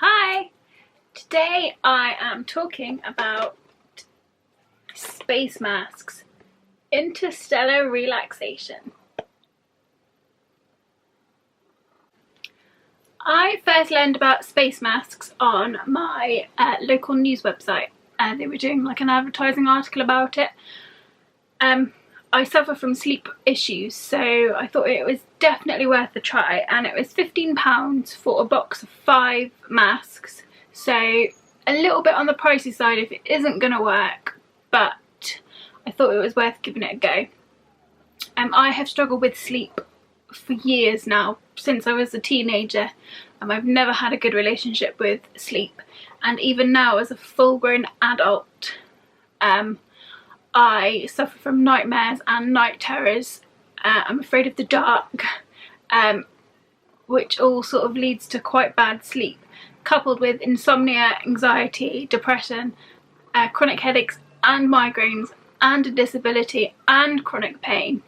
Hi! Today I am talking about space masks, interstellar relaxation. I first learned about space masks on my local news website. They were doing like an advertising article about it. I suffer from sleep issues, so I thought it was definitely worth a try, and it was £15 for a box of 5 masks, so a little bit on the pricey side if it isn't going to work, but I thought it was worth giving it a go. I have struggled with sleep for years now, since I was a teenager. I've never had a good relationship with sleep, and even now as a full-grown adult, I suffer from nightmares and night terrors. I'm afraid of the dark, which all sort of leads to quite bad sleep, coupled with insomnia, anxiety, depression, chronic headaches and migraines, and a disability and chronic pain.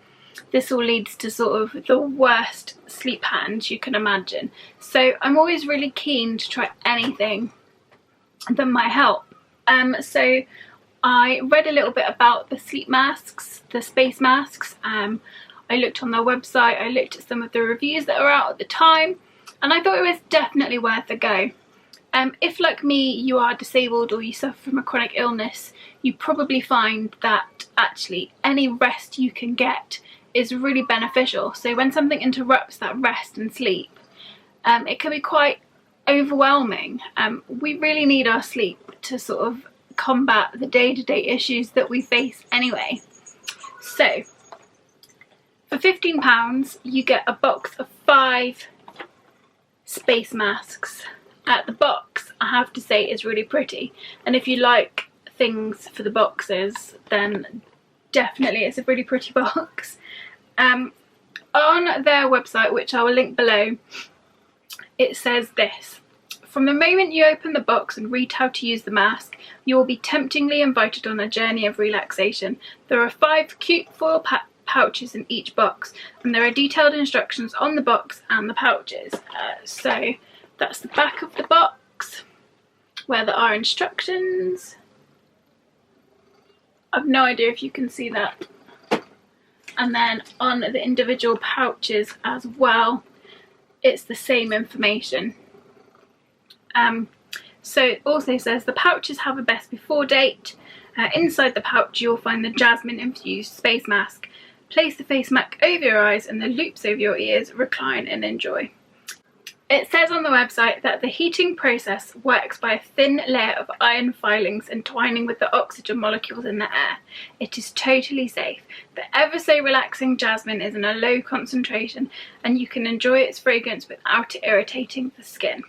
This all leads to sort of the worst sleep patterns you can imagine. So I'm always really keen to try anything that might help. So I read a little bit about the sleep masks, the space masks. I looked on their website, I looked at some of the reviews that were out at the time, and I thought it was definitely worth a go. If, like me, you are disabled or you suffer from a chronic illness, you probably find that actually any rest you can get is really beneficial. So when something interrupts that rest and sleep, it can be quite overwhelming. We really need our sleep to sort of combat the day-to-day issues that we face anyway. So for £15 you get a box of 5 space masks. The box, I have to say, is really pretty, and if you like things for the boxes, then definitely it's a really pretty box. On their website, which I will link below, it says this: from the moment you open the box and read how to use the mask, you will be temptingly invited on a journey of relaxation. There are 5 cute foil pouches in each box, and there are detailed instructions on the box and the pouches. So that's the back of the box, where there are instructions. I've no idea if you can see that. And then on the individual pouches as well, it's the same information. So it also says the pouches have a best before date. Inside the pouch you'll find the jasmine infused space mask. Place the face mask over your eyes and the loops over your ears. Recline and enjoy. It says on the website that the heating process works by a thin layer of iron filings entwining with the oxygen molecules in the air. It is totally safe. The ever so relaxing jasmine is in a low concentration, and you can enjoy its fragrance without it irritating the skin.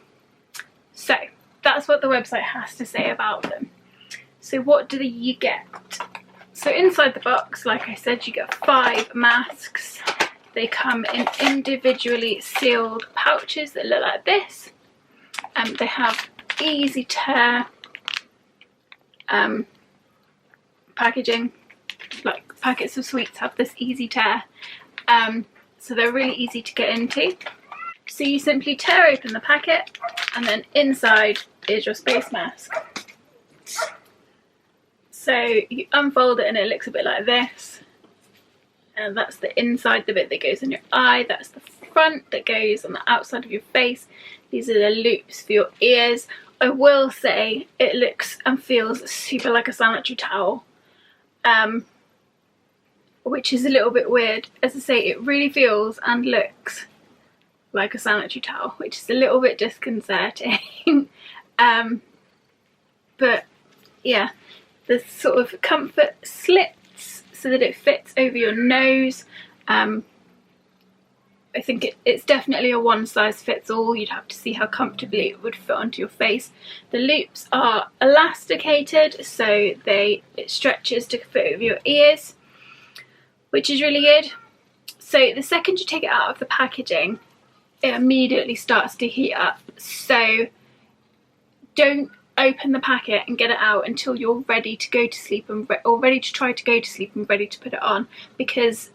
So that's what the website has to say about them. So what do you get? So inside the box, like I said, you get 5 masks. They come in individually sealed pouches that look like this. They have easy tear packaging, like packets of sweets have this easy tear. So they're really easy to get into. So you simply tear open the packet, and then inside is your space mask. So you unfold it and it looks a bit like this. And that's the inside, the bit that goes in your eye. That's the front that goes on the outside of your face. These are the loops for your ears. I will say it looks and feels super like a sanitary towel, which is a little bit weird. As I say, it really feels and looks like a sanitary towel, which is a little bit disconcerting. But yeah, the sort of comfort slits so that it fits over your nose. I think it's definitely a one size fits all. You'd have to see how comfortably it would fit onto your face. The loops are elasticated, so it stretches to fit over your ears, which is really good. So the second you take it out of the packaging, it immediately starts to heat up. So don't open the packet and get it out until you're ready to go to sleep or ready to try to go to sleep and ready to put it on, because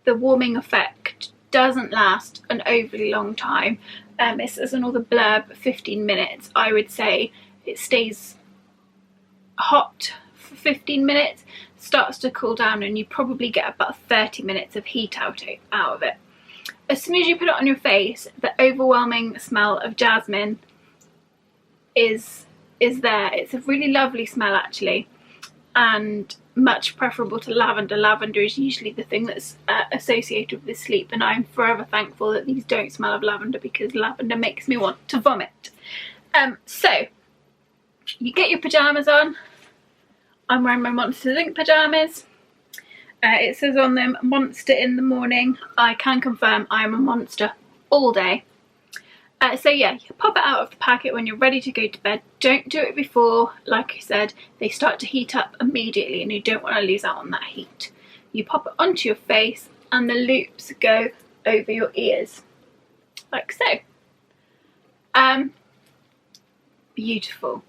the warming effect doesn't last an overly long time. It says on all the blurb 15 minutes. I would say it stays hot for 15 minutes, starts to cool down, and you probably get about 30 minutes of heat out of it. As soon as you put it on your face, the overwhelming smell of jasmine is there. It's a really lovely smell actually, and much preferable to lavender. Lavender is usually the thing that's associated with sleep, and I'm forever thankful that these don't smell of lavender, because lavender makes me want to vomit. So you get your pyjamas on. I'm wearing my Monster Zinc pyjamas. It says on them monster in the morning. I can confirm I am a monster all day. So yeah, you pop it out of the packet when you're ready to go to bed. Don't do it before. Like I said, they start to heat up immediately and you don't want to lose out on that heat. You pop it onto your face and the loops go over your ears, like so. Beautiful.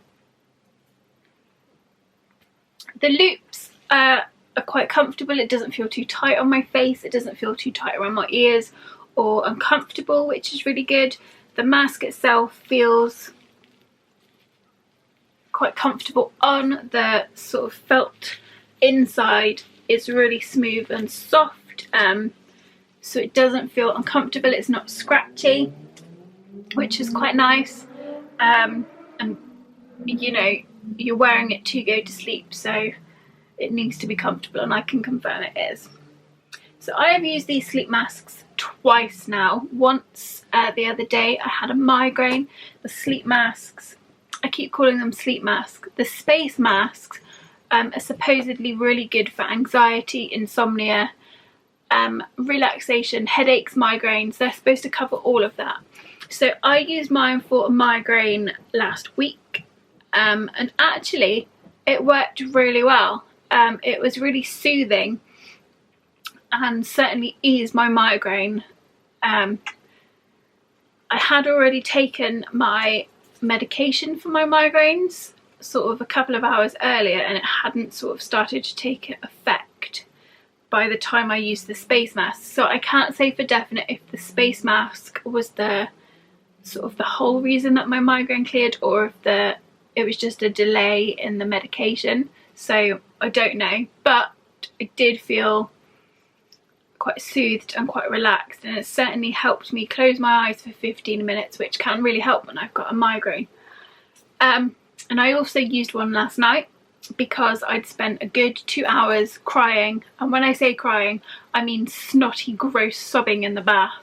The loops are quite comfortable. It doesn't feel too tight on my face. It doesn't feel too tight around my ears or uncomfortable, which is really good. The mask itself feels quite comfortable on. The sort of felt inside is really smooth and soft, so it doesn't feel uncomfortable. It's not scratchy, which is quite nice. And you know, you're wearing it to go to sleep, so it needs to be comfortable, and I can confirm it is. So I have used these sleep masks twice now. Once the other day I had a migraine. The sleep masks, I keep calling them sleep masks. The space masks are supposedly really good for anxiety, insomnia, relaxation, headaches, migraines. They're supposed to cover all of that. So I used mine for a migraine last week, and actually it worked really well. It was really soothing and certainly eased my migraine. I had already taken my medication for my migraines sort of a couple of hours earlier, and it hadn't sort of started to take effect by the time I used the space mask. So I can't say for definite if the space mask was the sort of the whole reason that my migraine cleared, or if it was just a delay in the medication. So I don't know, but I did feel quite soothed and quite relaxed, and it certainly helped me close my eyes for 15 minutes, which can really help when I've got a migraine. And I also used one last night because I'd spent a good 2 hours crying, and when I say crying I mean snotty gross sobbing in the bath.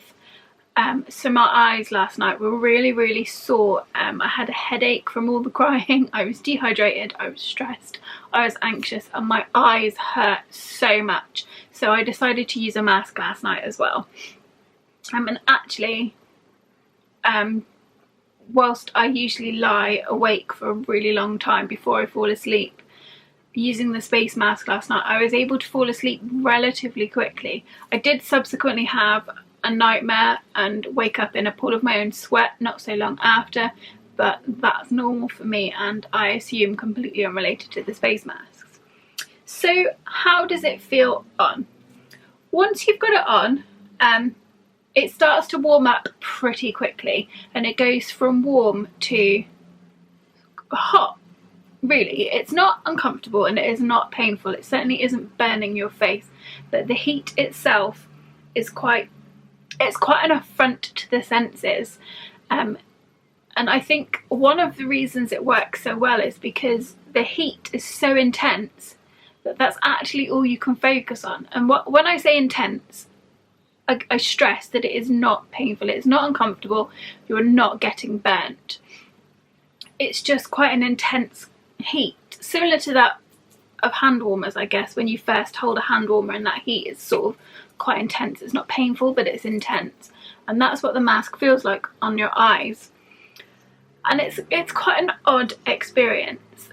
So my eyes last night were really sore. I had a headache from all the crying. I was dehydrated, I was stressed, I was anxious, and my eyes hurt so much. So I decided to use a mask last night as well. And actually, whilst I usually lie awake for a really long time before I fall asleep, using the space mask last night, I was able to fall asleep relatively quickly. I did subsequently have a nightmare and wake up in a pool of my own sweat not so long after, but that's normal for me, and I assume completely unrelated to the space masks. So how does it feel on? Once you've got it on, it starts to warm up pretty quickly, and it goes from warm to hot. Really, it's not uncomfortable and it is not painful. It certainly isn't burning your face, but the heat itself is quite an affront to the senses. And I think one of the reasons it works so well is because the heat is so intense that that's actually all you can focus on. And when I say intense, I stress that it is not painful, it's not uncomfortable, you're not getting burnt. It's just quite an intense heat, similar to that of hand warmers, I guess. When you first hold a hand warmer and that heat is sort of quite intense. It's not painful, but it's intense, and that's what the mask feels like on your eyes. And it's quite an odd experience,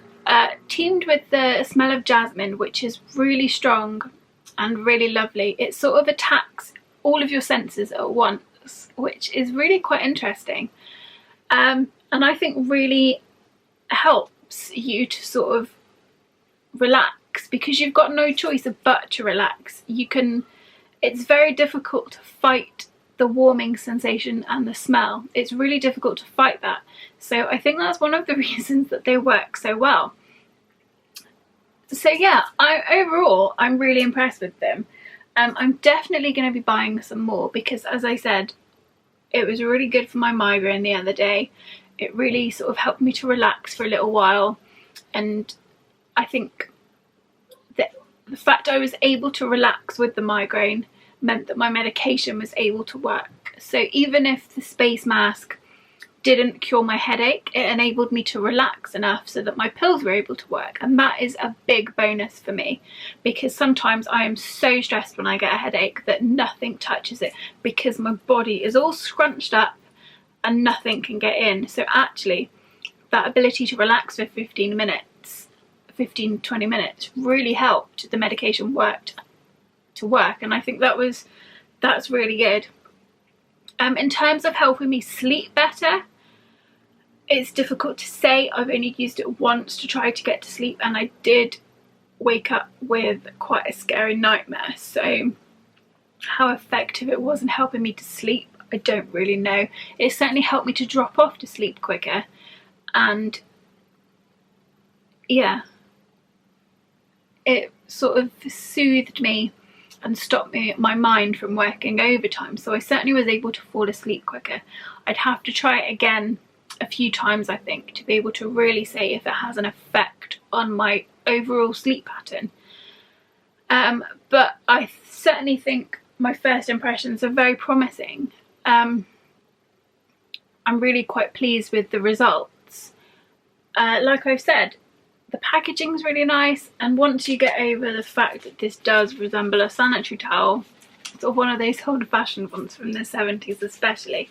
teamed with the smell of jasmine, which is really strong and really lovely. It sort of attacks all of your senses at once, which is really quite interesting, and I think really helps you to sort of relax, because you've got no choice but to relax. It's very difficult to fight the warming sensation and the smell. It's really difficult to fight that. So I think that's one of the reasons that they work so well. So yeah, overall I'm really impressed with them. I'm definitely going to be buying some more because, as I said, it was really good for my migraine the other day. It really sort of helped me to relax for a little while, and I think that the fact I was able to relax with the migraine meant that my medication was able to work. So even if the space mask didn't cure my headache, it enabled me to relax enough so that my pills were able to work, and that is a big bonus for me, because sometimes I am so stressed when I get a headache that nothing touches it because my body is all scrunched up and nothing can get in. So actually that ability to relax for 15 to 20 minutes really helped the medication to work, and I think that's really good. In terms of helping me sleep better, it's difficult to say. I've only used it once to try to get to sleep, and I did wake up with quite a scary nightmare, so how effective it was in helping me to sleep, I don't really know. It certainly helped me to drop off to sleep quicker, and yeah, it sort of soothed me and stopped my mind from working overtime, so I certainly was able to fall asleep quicker. I'd have to try it again a few times, I think, to be able to really say if it has an effect on my overall sleep pattern. But I certainly think my first impressions are very promising. I'm really quite pleased with the results. Like I've said, the packaging is really nice, and once you get over the fact that this does resemble a sanitary towel, sort of one of those old-fashioned ones from the 70s especially,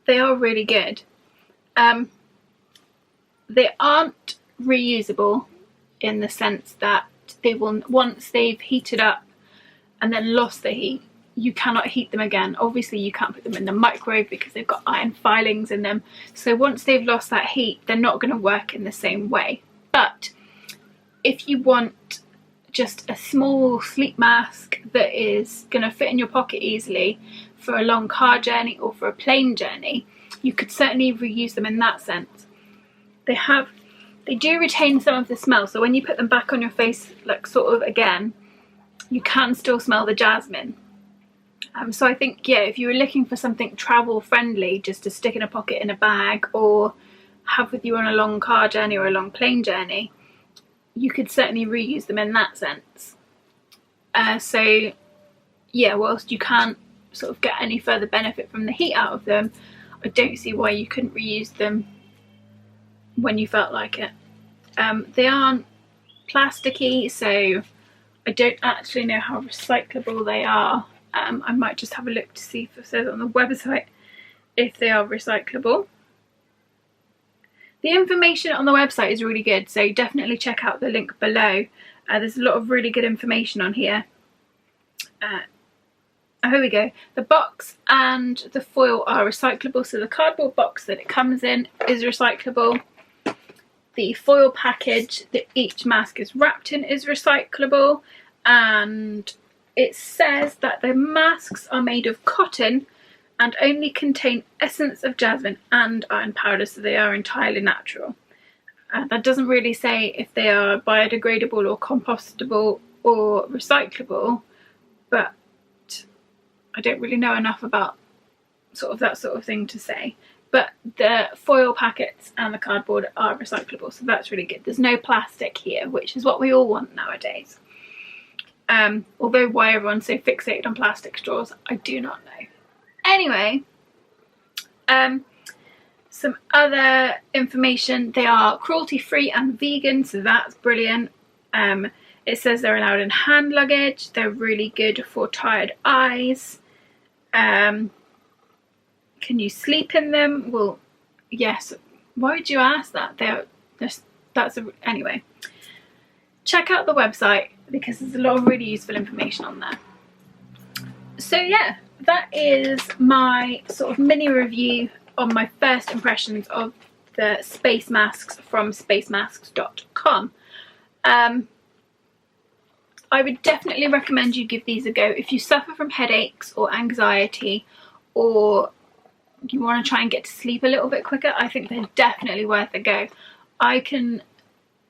they are really good. They aren't reusable in the sense that they will, once they've heated up and then lost the heat, you cannot heat them again. Obviously you can't put them in the microwave because they've got iron filings in them, so once they've lost that heat they're not going to work in the same way. But if you want just a small sleep mask that is going to fit in your pocket easily for a long car journey or for a plane journey, you could certainly reuse them in that sense. They do retain some of the smell, so when you put them back on your face, like sort of again, you can still smell the jasmine. So I think, yeah, if you were looking for something travel friendly just to stick in a pocket in a bag or have with you on a long car journey or a long plane journey, you could certainly reuse them in that sense. So yeah, whilst you can't sort of get any further benefit from the heat out of them, I don't see why you couldn't reuse them when you felt like it. They aren't plasticky, so I don't actually know how recyclable they are. I might just have a look to see if it says on the website if they are recyclable. The information on the website is really good, so definitely check out the link below. There's a lot of really good information on here. Here we go. The box and the foil are recyclable, so the cardboard box that it comes in is recyclable. The foil package that each mask is wrapped in is recyclable, and it says that the masks are made of cotton and only contain essence of jasmine and iron powder, so they are entirely natural. That doesn't really say if they are biodegradable or compostable or recyclable, but I don't really know enough about that sort of thing to say. But the foil packets and the cardboard are recyclable, so that's really good. There's no plastic here, which is what we all want nowadays. Although why everyone's so fixated on plastic straws, I do not know. Anyway, some other information. They are cruelty free and vegan, so that's brilliant. It says they're allowed in hand luggage. They're really good for tired eyes. Can you sleep in them? Well, yes. Why would you ask that? Anyway. Check out the website because there's a lot of really useful information on there. So yeah, that is my sort of mini review on my first impressions of the space masks from spacemasks.com. I would definitely recommend you give these a go if you suffer from headaches or anxiety, or you want to try and get to sleep a little bit quicker. I think they're definitely worth a go. I can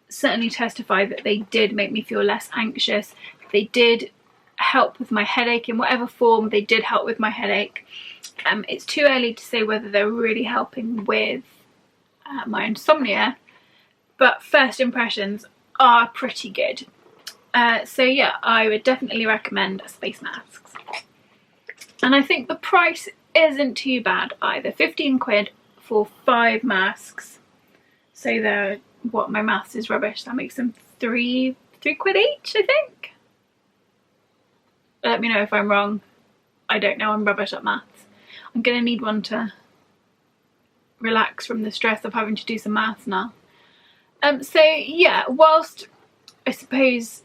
certainly testify that they did make me feel less anxious. They did help with my headache in whatever form. They did help with my headache. It's too early to say whether they're really helping with my insomnia, but first impressions are pretty good. So yeah, I would definitely recommend space masks. And I think the price isn't too bad either. 15 quid for 5 masks. So they're, what, my maths is rubbish, that makes them three quid each, I think. Let me know if I'm wrong. I don't know, I'm rubbish at maths. I'm gonna need one to relax from the stress of having to do some maths now. So yeah, whilst I suppose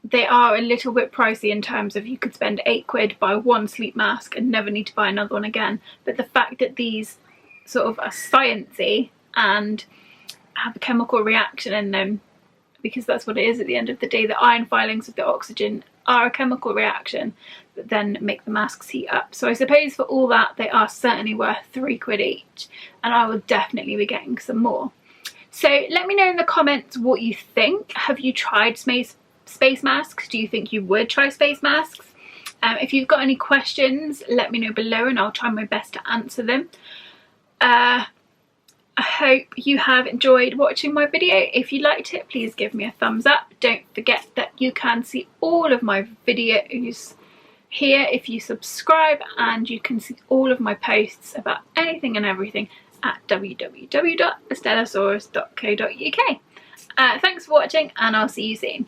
they are a little bit pricey in terms of you could spend 8 quid, buy one sleep mask and never need to buy another one again, but the fact that these sort of are sciencey and have a chemical reaction in them, because that's what it is at the end of the day, the iron filings with the oxygen are a chemical reaction that then make the masks heat up. So I suppose for all that, they are certainly worth 3 quid each, and I will definitely be getting some more. So let me know in the comments what you think. Have you tried space masks? Do you think you would try space masks? If you've got any questions, let me know below and I'll try my best to answer them. I hope you have enjoyed watching my video. If you liked it, please give me a thumbs up. Don't forget that you can see all of my videos here if you subscribe, and you can see all of my posts about anything and everything at www.estellosaurus.co.uk. Thanks for watching, and I'll see you soon.